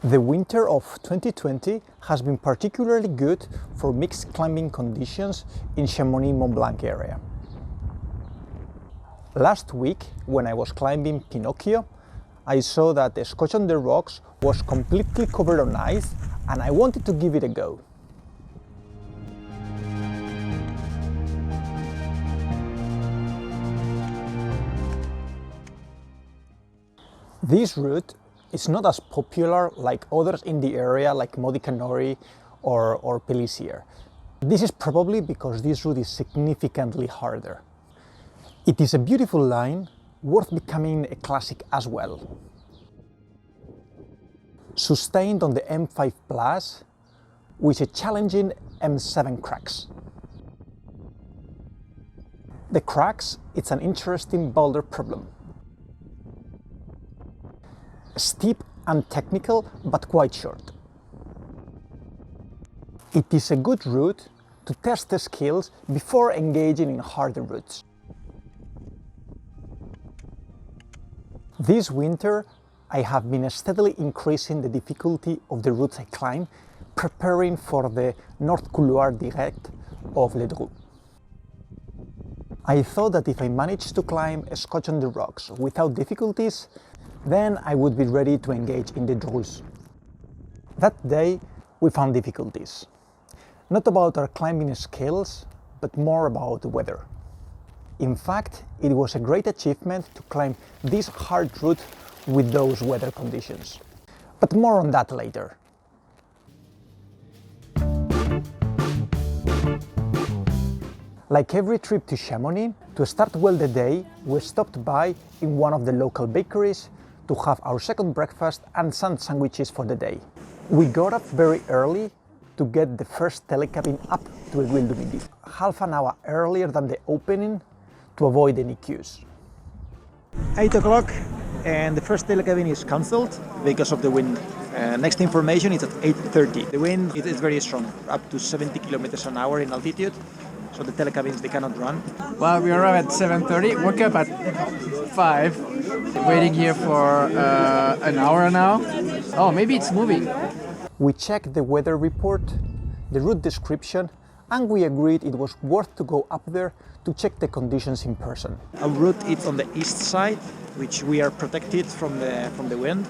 The winter of 2020 has been particularly good for mixed climbing conditions in Chamonix Mont Blanc area. Last week, when I was climbing Pinocchio, I saw that the Scotch on the rocks was completely covered on ice, and I wanted to give it a go. This route is not as popular like others in the area, like Modica Nouri or Pelissier. This is probably because this route is significantly harder. It is a beautiful line, worth becoming a classic as well. Sustained on the M5 Plus, with a challenging M7 crux. The crux, it's an interesting boulder problem. Steep and technical, but quite short. It is a good route to test the skills before engaging in harder routes. This winter, I have been steadily increasing the difficulty of the routes I climb, preparing for the North Couloir Direct of Le Drou. I thought that if I managed to climb a Scotch on the rocks without difficulties, then I would be ready to engage in the Drous. That day, we found difficulties. Not about our climbing skills, but more about the weather. In fact, it was a great achievement to climb this hard route with those weather conditions. But more on that later. Like every trip to Chamonix, to start well the day, we stopped by in one of the local bakeries to have our second breakfast and some sandwiches for the day. We got up very early to get the first telecabin up to Aiguille du Midi, half an hour earlier than the opening to avoid any queues. 8 o'clock and the first telecabin is cancelled because of the wind. Next information is at 8:30. The wind is very strong, up to 70 kilometers an hour in altitude. So the telecabins, they cannot run. Well, we arrived at 7:30, woke up at 5, waiting here for an hour now. Oh, maybe it's moving. We checked the weather report, the route description, and we agreed it was worth to go up there to check the conditions in person. Our route is on the east side, which we are protected from the wind.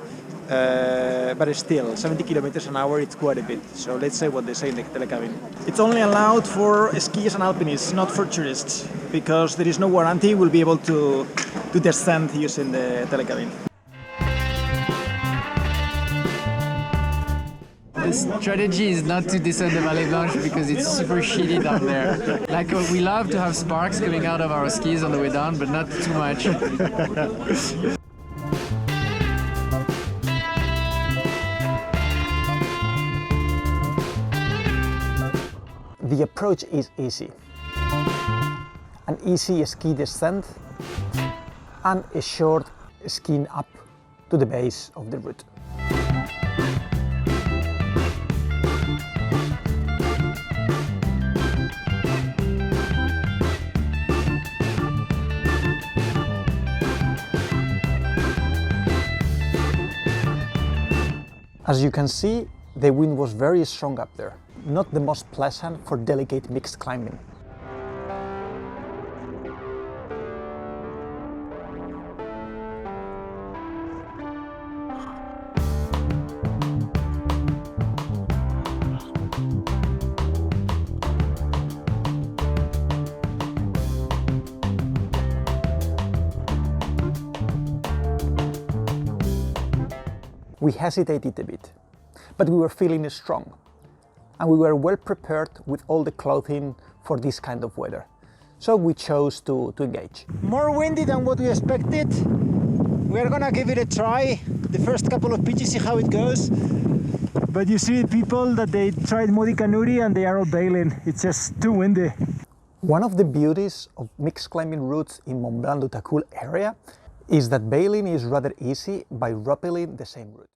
But still, 70 kilometers an hour, it's quite a bit. So let's say what they say in the telecabin. It's only allowed for skiers and alpinists, not for tourists, because there is no warranty we'll be able to descend using the telecabin. The strategy is not to descend the Vallée Blanche because it's super shitty down there. Like, we love to have sparks coming out of our skis on the way down, but not too much. The approach is easy. An easy ski descent and a short skiing up to the base of the route. As you can see, the wind was very strong up there. Not the most pleasant for delicate mixed climbing. We hesitated a bit, but we were feeling strong. And we were well prepared with all the clothing for this kind of weather. So we chose to engage. More windy than what we expected. We're gonna give it a try. The first couple of pitches, see how it goes. But you see people that they tried Modica Nouri and they are all bailing. It's just too windy. One of the beauties of mixed climbing routes in Mont Blanc du Tacul area is that bailing is rather easy by rappelling the same route.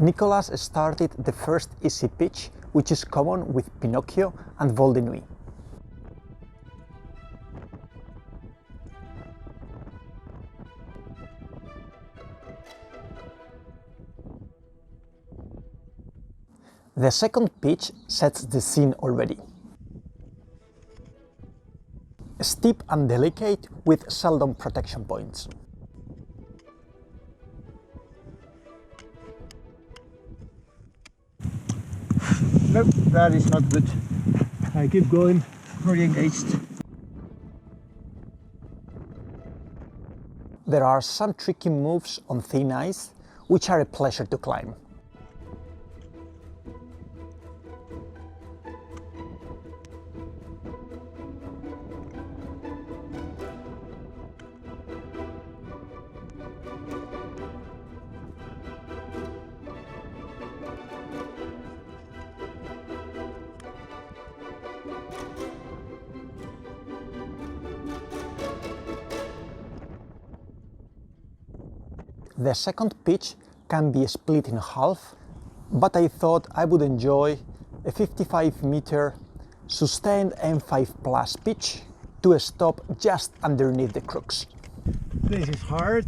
Nicolas started the first easy pitch, which is common with Pinocchio and Vol de Nuit. The second pitch sets the scene already. Steep and delicate with seldom protection points. Nope, that is not good. I keep going, very engaged. There are some tricky moves on thin ice, which are a pleasure to climb. The second pitch can be split in half, but I thought I would enjoy a 55-meter sustained M5 plus pitch to a stop just underneath the crux. This is hard.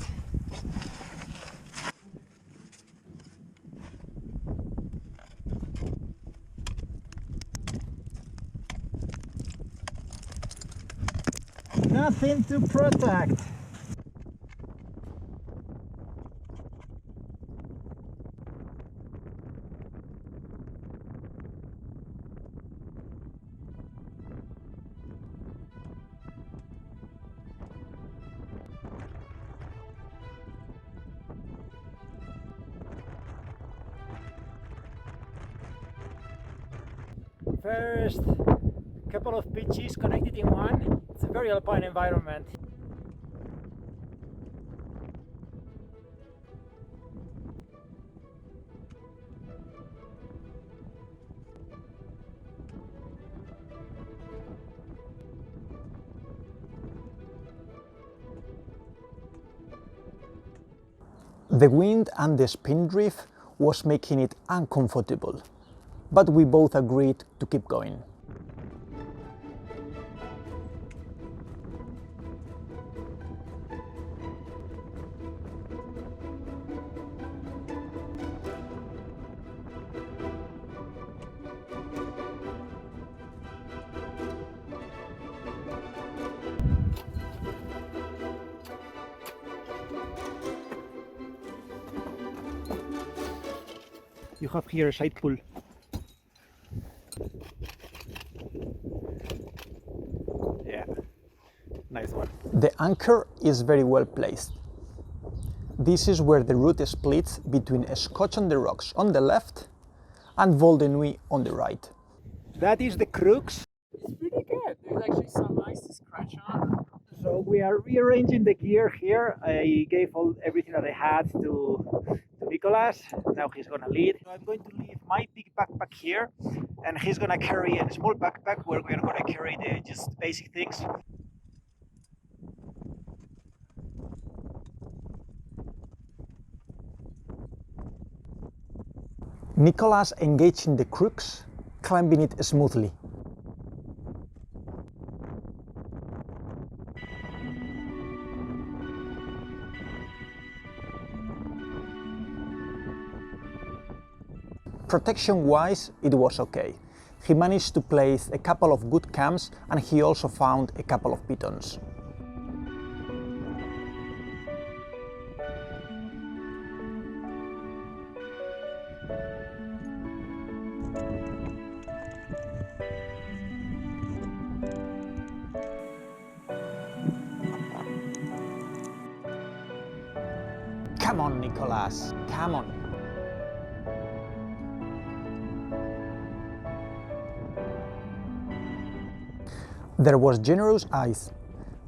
Nothing to protect. First couple of pitches connected in one. It's a very alpine environment. The wind and the spin drift was making it uncomfortable, but we both agreed to keep going. You have here a side pull. Yeah, nice one. The anchor is very well placed. This is where the route splits between Scotch on the rocks on the left and boulder Nouri on the right. That is the crux. It's pretty good. There's actually some ice to scratch on. So we are rearranging the gear here. I gave everything that I had to Nicolas. Now he's gonna lead. So I'm going to leave my big backpack here, and he's gonna carry a small backpack where we're gonna carry the just basic things. Nicolas engaged in the crux, climbing it smoothly. Protection-wise, it was okay. He managed to place a couple of good camps, and he also found a couple of pitons. Come on, Nicolas, come on. There was generous ice,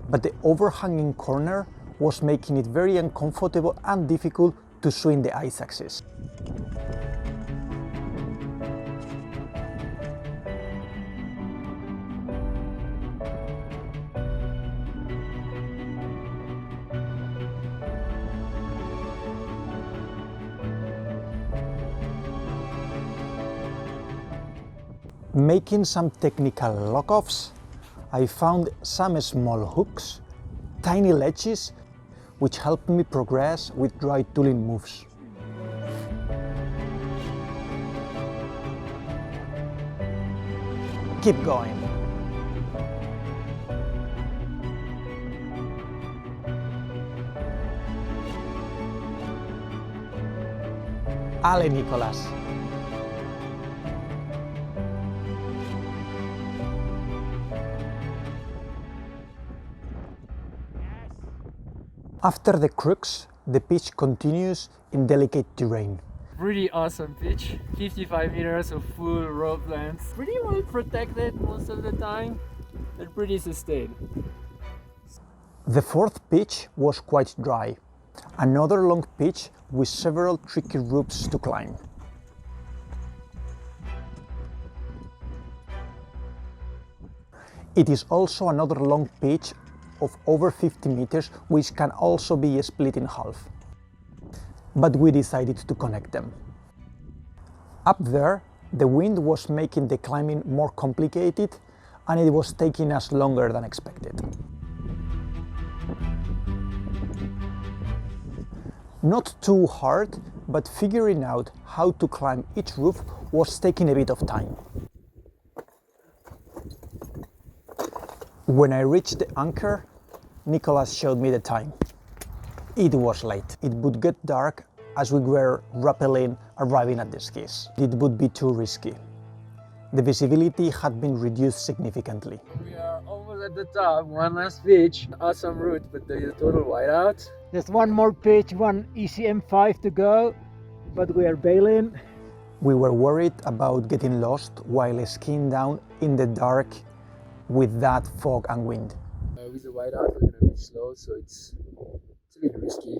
but the overhanging corner was making it very uncomfortable and difficult to swing the ice axis. Making some technical lock-offs, I found some small hooks, tiny ledges, which helped me progress with dry tooling moves. keep going. Ale, Nicolas. After the crux, the pitch continues in delicate terrain. Pretty awesome pitch, 55 meters of full rope length. Pretty well protected most of the time, and pretty sustained. The fourth pitch was quite dry. Another long pitch with several tricky ropes to climb. It is also another long pitch of over 50 meters, which can also be split in half. But we decided to connect them. Up there, the wind was making the climbing more complicated, and it was taking us longer than expected. Not too hard, but figuring out how to climb each roof was taking a bit of time. When I reached the anchor, Nicolas showed me the time. It was late. It would get dark as we were rappelling arriving at the skis. It would be too risky. The visibility had been reduced significantly. We are almost at the top, one last pitch. Awesome route, but there is a total whiteout. There's one more pitch, one ECM5 to go, but we are bailing. We were worried about getting lost while skiing down in the dark with that fog and wind. With the whiteout, we're gonna be slow, so it's a bit risky.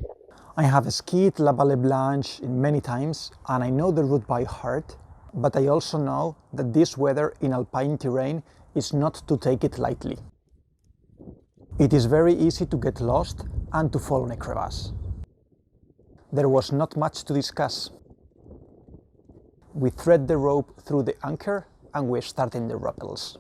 I have skied La Vallée Blanche many times and I know the route by heart, but I also know that this weather in alpine terrain is not to take it lightly. It is very easy to get lost and to fall in a crevasse. There was not much to discuss. We thread the rope through the anchor and we start in the rappels.